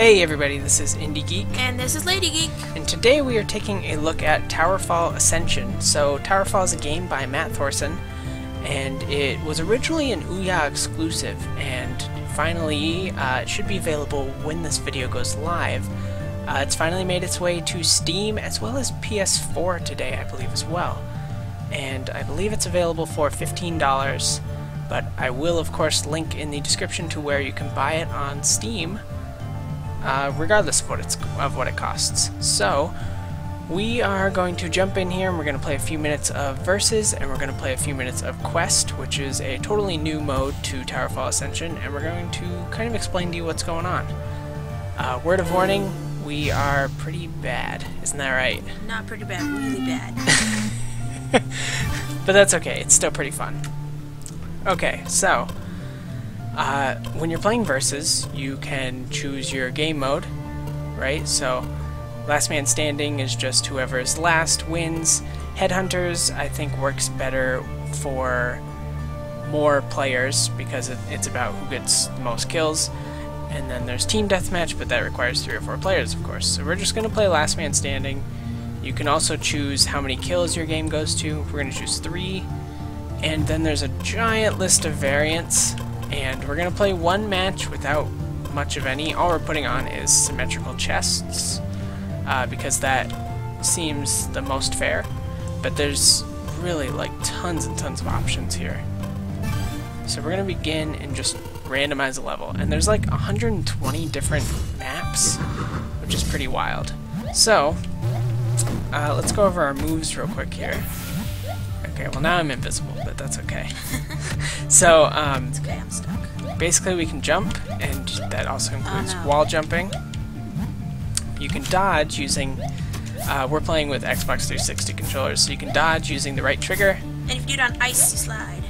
Hey everybody, this is IndieGeek. And this is LadyGeek. And today we are taking a look at Towerfall Ascension. So Towerfall is a game by Matt Thorson, and it was originally an Ouya exclusive, and finally it should be available when this video goes live. It's finally made its way to Steam as well as PS4 today, I believe, as well. And I believe it's available for $15, but I will of course link in the description to where you can buy it on Steam, regardless of what it costs. So we are going to jump in here and we're going to play a few minutes of Versus, and we're going to play a few minutes of Quest, which is a totally new mode to Towerfall Ascension, and we're going to kind of explain to you what's going on. Word of warning, we are pretty bad, isn't that right? Not pretty bad, really bad. But that's okay, it's still pretty fun. Okay, so when you're playing Versus, you can choose your game mode, right? So last man standing is just whoever is last wins. Headhunters, I think, works better for more players because it's about who gets the most kills. And then there's team deathmatch, but that requires 3 or 4 players, of course. So we're just going to play last man standing. You can also choose how many kills your game goes to. We're going to choose 3. And then there's a giant list of variants, and we're going to play one match without much of any. All we're putting on is symmetrical chests, because that seems the most fair. But there's really like tons and tons of options here. So we're going to begin and just randomize a level. And there's like 120 different maps, which is pretty wild. So let's go over our moves real quick here. Okay, well now I'm invisible, but that's okay. So, It's okay, I'm stuck. basically we can jump, and that also includes wall jumping. You can dodge using, we're playing with Xbox 360 controllers, so you can dodge using the right trigger. And if you do it on ice, you slide.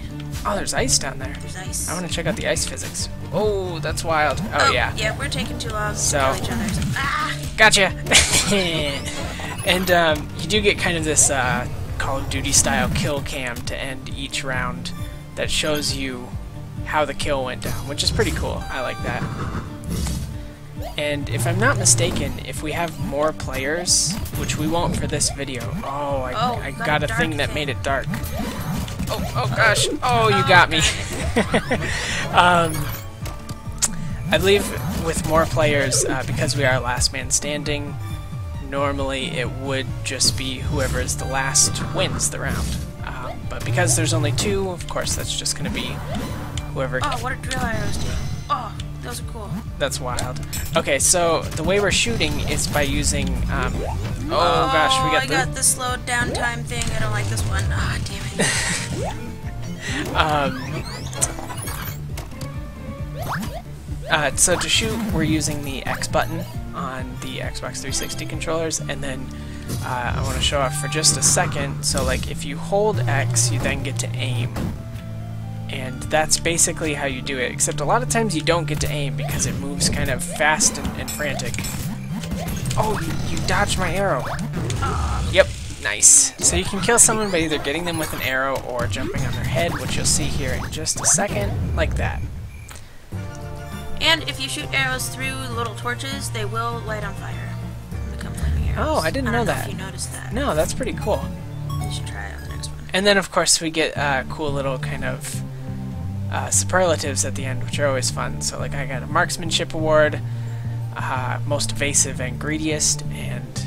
Oh, there's ice down there. There's ice. I want to check out the ice physics. Oh, that's wild. Oh, yeah. Yeah, we're taking too long So- to kill each other. So, Gotcha! And you do get kind of this Call of Duty style kill cam to end each round that shows you how the kill went down, which is pretty cool. I like that. And if I'm not mistaken, if we have more players, which we won't for this video. Oh, I got a thing that made it dark. Oh gosh. Oh, you got me. I believe with more players, because we are last man standing, normally it would just be whoever is the last wins the round. But because there's only 2, of course that's just going to be whoever... oh, what are drill arrows do? Oh, those are cool. That's wild. Okay, so the way we're shooting is by using... oh gosh, we got I got the slowed down time thing. I don't like this one. Ah, damn it. So to shoot, we're using the X button on the Xbox 360 controllers, and then I want to show off for just a second. So like if you hold X, you then get to aim, and that's basically how you do it, except a lot of times you don't get to aim because it moves kind of fast and frantic. Oh, you dodged my arrow. Yep, nice. So you can kill someone by either getting them with an arrow or jumping on their head, which you'll see here in just a second, like that. And if you shoot arrows through little torches, they will light on fire and become flaming arrows. Oh, I didn't know that. If you noticed that. No, that's pretty cool. You should try it on the next one. And then, of course, we get cool little kind of superlatives at the end, which are always fun. So, like, I got a marksmanship award, most evasive and greediest, and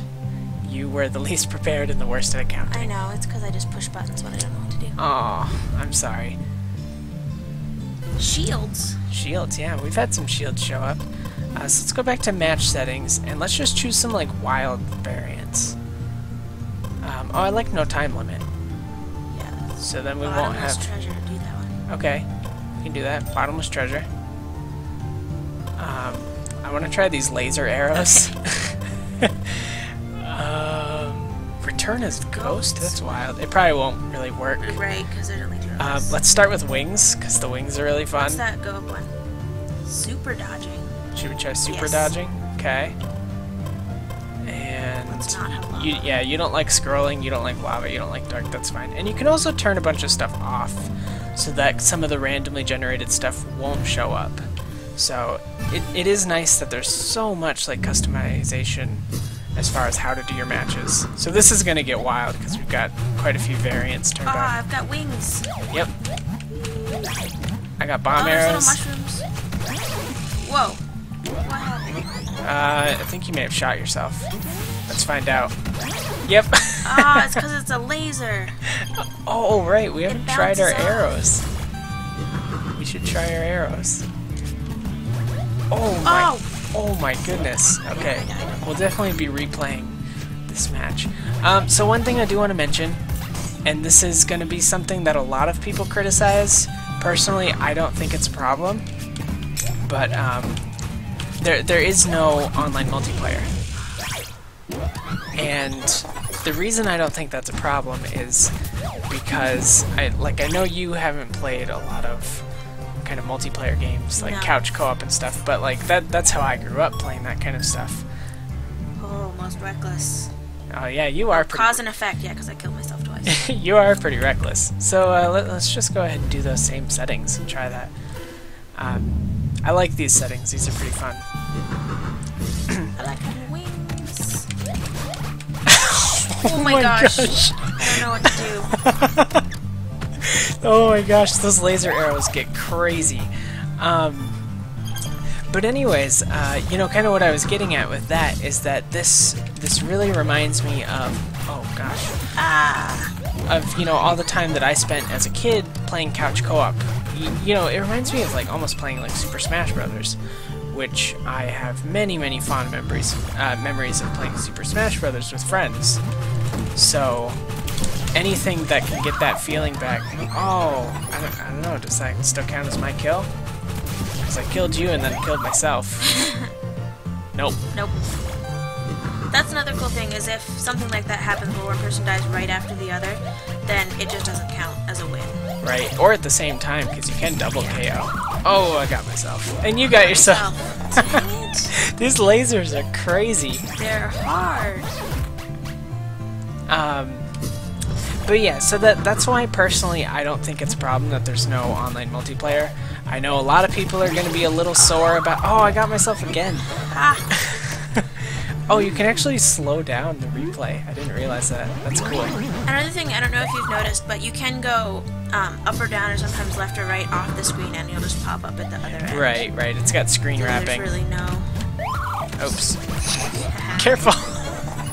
you were the least prepared and the worst at accounting. I know, it's because I just push buttons when I don't know what to do. Oh, I'm sorry. Shields. Shields, yeah, we've had some shields show up. So let's go back to match settings, and let's just choose some, like, wild variants. Oh, I like no time limit. Yeah. So then we won't have... treasure, do that one. Okay, we can do that. Bottomless treasure. I want to try these laser arrows. Return as ghost? That's wild. It probably won't really work. Right, because there's only 2 of us. Let's start with wings, because the wings are really fun. What's that go up one? Super dodging. Should we try super Yes. dodging? Okay. And Let's not have lava. yeah, you don't like scrolling, you don't like lava, you don't like dark, that's fine. And you can also turn a bunch of stuff off so that some of the randomly generated stuff won't show up. So it is nice that there's so much like customization as far as how to do your matches. So this is going to get wild because we've got quite a few variants turned on. I've got wings. Yep. I got bomb arrows. Little mushrooms. Whoa. What happened? I think you may have shot yourself. Let's find out. Yep. It's because it's a laser. Oh, right. We haven't tried our bounces off. arrows. We should try our arrows. Oh my goodness. Okay. We'll definitely be replaying this match. So one thing I do want to mention, and this is going to be something that a lot of people criticize. Personally, I don't think it's a problem. But there is no online multiplayer. And the reason I don't think that's a problem is because I know you haven't played a lot of kind of multiplayer games like couch co-op and stuff, but like that's how I grew up playing that kind of stuff. Oh, most reckless. Oh yeah, you are pretty... Cause and effect, yeah, because I killed myself twice. You are pretty reckless. So let's just go ahead and do those same settings and try that. I like these settings. These are pretty fun. I like wings. Oh my gosh. I don't know what to do. Oh my gosh, those laser arrows get crazy. But anyways, you know, kind of what I was getting at with that is that this really reminds me of, oh gosh, of, you know, all the time that I spent as a kid playing couch co-op. You know, it reminds me of like almost playing like Super Smash Brothers, which I have many fond memories of playing Super Smash Brothers with friends. So anything that can get that feeling back. Oh, I don't know. Does that still count as my kill? Because I killed you and then killed myself. Nope. Nope. That's another cool thing, is if something like that happens where one person dies right after the other, then it just doesn't count as a win. Right, or at the same time, because you can double KO. Oh, I got myself. And you got yourself. Dang it. These lasers are crazy. They're hard. But yeah, so that's why personally I don't think it's a problem that there's no online multiplayer. I know a lot of people are going to be a little sore about, oh, I got myself again. Oh, you can actually slow down the replay. I didn't realize that. That's cool. Another thing, I don't know if you've noticed, but you can go up or down or sometimes left or right off the screen and you'll just pop up at the other end. Right. It's got screen wrapping. There's really no... Oops. Careful.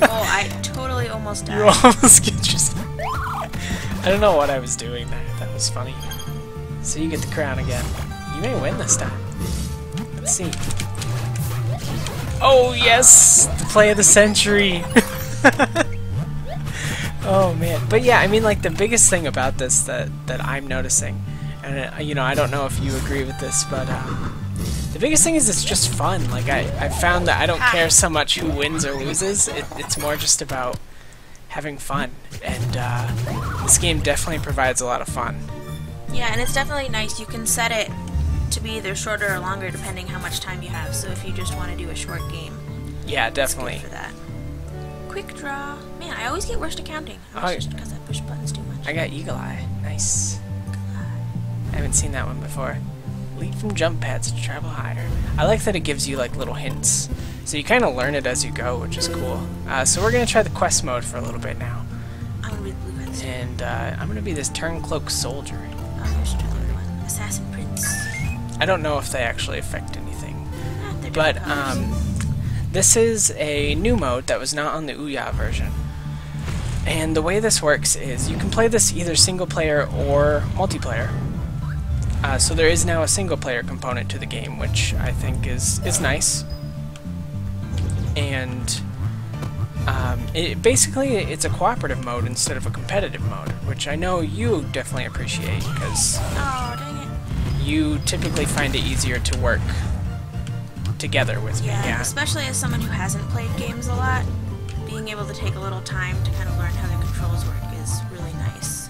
Oh, I totally almost died. You almost get yourself. I don't know what I was doing there. That was funny. So you get the crown again. You may win this time. Let's see. Oh yes! The play of the century! Oh man. But yeah, I mean, like, the biggest thing about this that I'm noticing, and you know, I don't know if you agree with this, but the biggest thing is it's just fun. Like, I found that I don't care so much who wins or loses. It's more just about having fun, and this game definitely provides a lot of fun. Yeah, and it's definitely nice. You can set it to be either shorter or longer depending how much time you have. So if you just want to do a short game, yeah, definitely. it's good for that. Quick draw. Man, I always get worst at counting. It's just because I push buttons too much. I got Eagle Eye. Nice. I haven't seen that one before. Leap from jump pads to travel higher. I like that it gives you like little hints. So you kind of learn it as you go, which is cool. So we're going to try the quest mode for a little bit now. I'm going to be the blue guns. And I'm going to be this turncloak soldier. Oh, here's the other one. Assassin Prince. I don't know if they actually affect anything. They're But different colors. this is a new mode that was not on the Ouya version. And the way this works is you can play this either single player or multiplayer. So there is now a single player component to the game, which I think is nice. And basically it's a cooperative mode instead of a competitive mode, which I know you definitely appreciate because Oh, dang it. you typically find it easier to work together with me. Yeah, especially as someone who hasn't played games a lot, being able to take a little time to kind of learn how the controls work is really nice.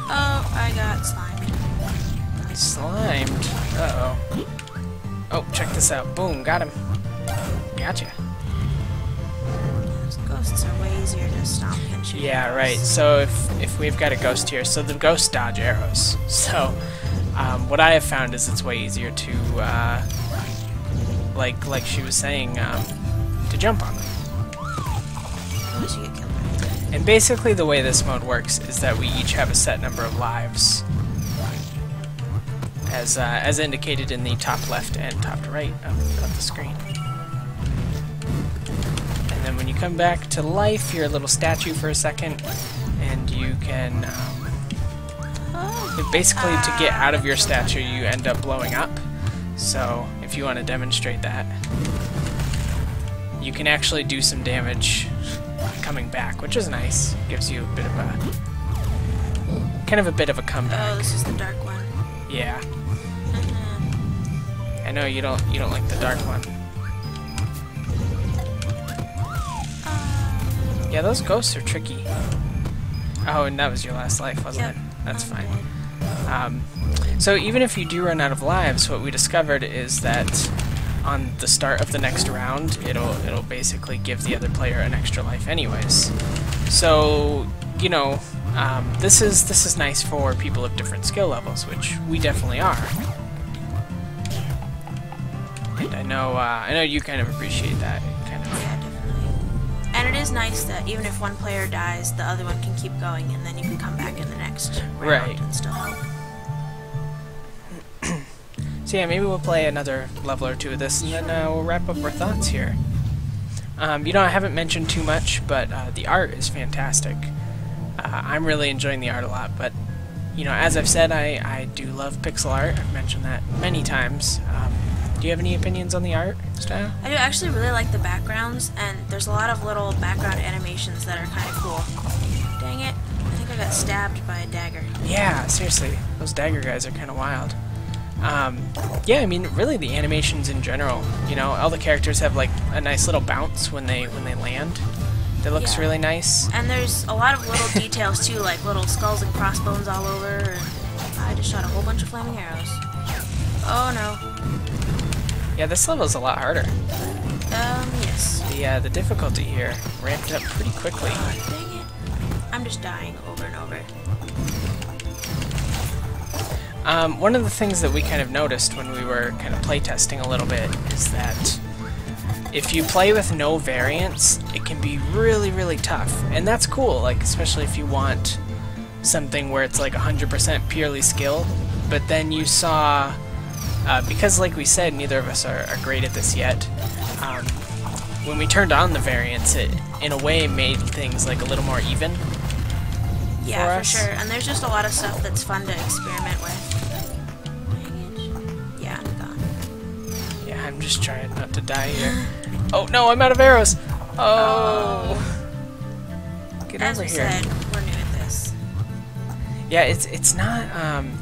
Oh, I got slimed. Slimed? Uh-oh. Oh, check this out. Boom, got him. Gotcha. Let's go ghosts are way easier to stomp and shoot. Yeah, arrows. right. So if we've got a ghost here, so the ghosts dodge arrows. So what I have found is it's way easier to, like she was saying, to jump on them. Unless you get killed. And basically the way this mode works is that we each have a set number of lives, as indicated in the top left and top right of the screen. And then when you come back to life, you're a little statue for a second, and you can basically to get out of your statue you end up blowing up. So if you want to demonstrate that, you can actually do some damage coming back, which is nice. Gives you a bit of a kind of a bit of a comeback. Oh, this is the dark one. Yeah. I know you don't like the dark one. Yeah, those ghosts are tricky. Oh, and that was your last life, wasn't it? That's fine. So even if you do run out of lives, what we discovered is that on the start of the next round, it'll basically give the other player an extra life anyways. So, you know, this is nice for people of different skill levels, which we definitely are. And I know you kind of appreciate that. Kind of. Yeah, definitely. And it is nice that even if one player dies, the other one can keep going, and then you can come back in the next round and still help. So yeah, maybe we'll play another level or two of this, and then we'll wrap up our thoughts here. You know, I haven't mentioned too much, but the art is fantastic. I'm really enjoying the art a lot, but, you know, as I've said, I do love pixel art. I've mentioned that many times. Do you have any opinions on the art style? I do actually really like the backgrounds, and there's a lot of little background animations that are kind of cool. Dang it, I think I got stabbed by a dagger. Yeah, seriously, those dagger guys are kind of wild. Yeah, I mean, really the animations in general, you know, all the characters have like a nice little bounce when they land. That looks really nice. And there's a lot of little details too, like little skulls and crossbones all over, and I just shot a whole bunch of flaming arrows. Oh no. Yeah, this level's a lot harder. Yes. The difficulty here ramped up pretty quickly. Dang it. I'm just dying over and over. One of the things that we kind of noticed when we were kind of playtesting a little bit is that if you play with no variants, it can be really, really tough. And that's cool, like especially if you want something where it's like 100% purely skill. But then you saw, because like we said, neither of us are great at this yet, when we turned on the variants, it in a way made things like a little more even. Yeah, for sure. And there's just a lot of stuff that's fun to experiment with. Yeah, I'm gone. Yeah, I'm just trying not to die here. Oh no, I'm out of arrows! Oh! Get As over we here. said, we're new at this. Yeah, it's not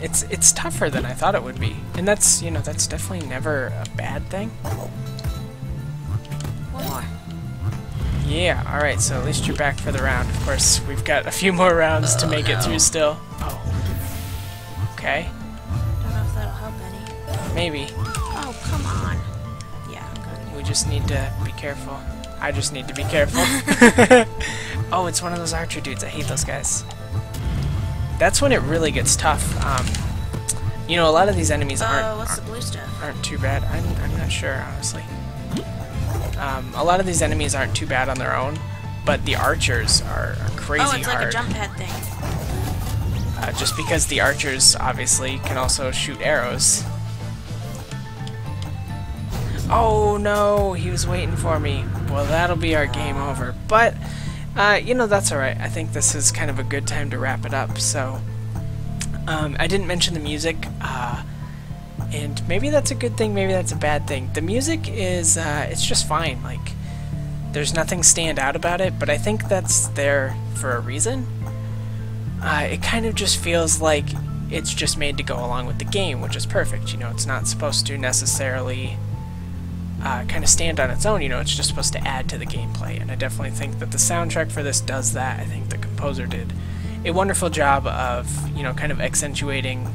it's tougher than I thought it would be, and that's that's definitely never a bad thing. One more. Yeah, all right. So at least you're back for the round. Of course, we've got a few more rounds to make it through still. Oh. Okay. Don't know if that'll help any. Maybe. Oh, come on. Yeah, I'm going. We just need to be careful. I just need to be careful. Oh, it's one of those archer dudes. I hate those guys. That's when it really gets tough. You know, a lot of these enemies What's the blue stuff? aren't too bad. I'm not sure, honestly. A lot of these enemies aren't too bad on their own, but the archers are crazy hard. Oh, it's like a jump head thing. Just because the archers obviously can also shoot arrows. Oh no, he was waiting for me. Well, that'll be our game over. But, you know, that's alright. I think this is kind of a good time to wrap it up. So, I didn't mention the music, and maybe that's a good thing, maybe that's a bad thing. The music is, it's just fine. Like, there's nothing stand out about it, but I think that's there for a reason. It kind of just feels like it's just made to go along with the game, which is perfect. You know, it's not supposed to necessarily kind of stand on its own. You know, it's just supposed to add to the gameplay, and I definitely think that the soundtrack for this does that. I think the composer did a wonderful job of, you know, kind of accentuating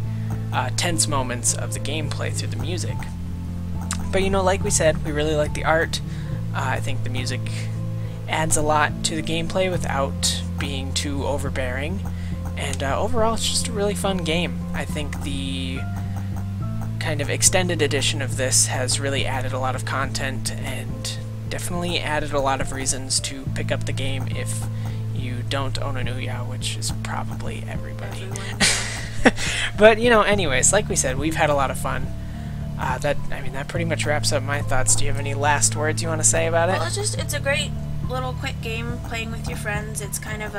tense moments of the gameplay through the music. But, you know, like we said, we really like the art. I think the music adds a lot to the gameplay without being too overbearing. And overall, it's just a really fun game. I think the kind of extended edition of this has really added a lot of content and definitely added a lot of reasons to pick up the game if you don't own an Ouya, which is probably everybody. But, you know, anyways, like we said, we've had a lot of fun. That pretty much wraps up my thoughts. Do you have any last words you want to say about it? Well, it's a great little quick game playing with your friends. It's kind of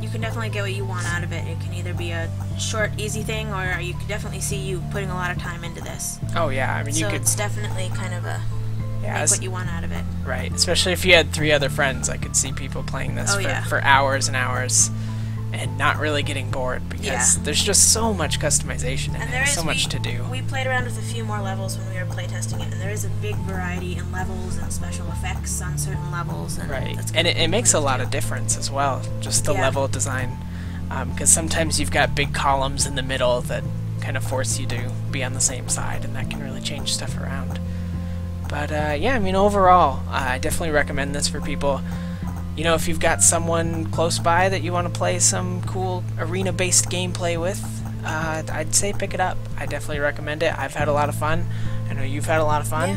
you can definitely get what you want out of it. It can either be a short, easy thing, or you can definitely see you putting a lot of time into this. Oh yeah, I mean, so it's definitely kind of make what you want out of it. Right, especially if you had 3 other friends. I could see people playing this for hours and hours and not really getting bored because there's just so much customization in it, so much to do. We played around with a few more levels when we were playtesting it, and there is a big variety in levels and special effects on certain levels. And right, and it makes a lot of difference as well, just the level design, because sometimes you've got big columns in the middle that kind of force you to be on the same side, and that can really change stuff around. But yeah, I mean, overall, I definitely recommend this for people. You know, if you've got someone close by that you want to play some cool arena-based gameplay with, I'd say pick it up. I definitely recommend it. I've had a lot of fun. I know you've had a lot of fun.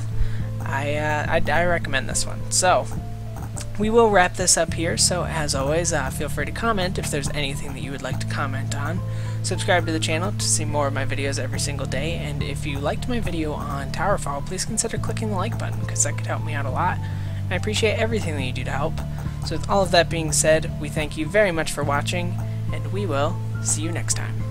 Yeah. I recommend this one. So, we will wrap this up here. So, as always, feel free to comment if there's anything that you would like to comment on. Subscribe to the channel to see more of my videos every single day. And if you liked my video on Towerfall, please consider clicking the like button, because that could help me out a lot. I appreciate everything that you do to help. So with all of that being said, we thank you very much for watching, and we will see you next time.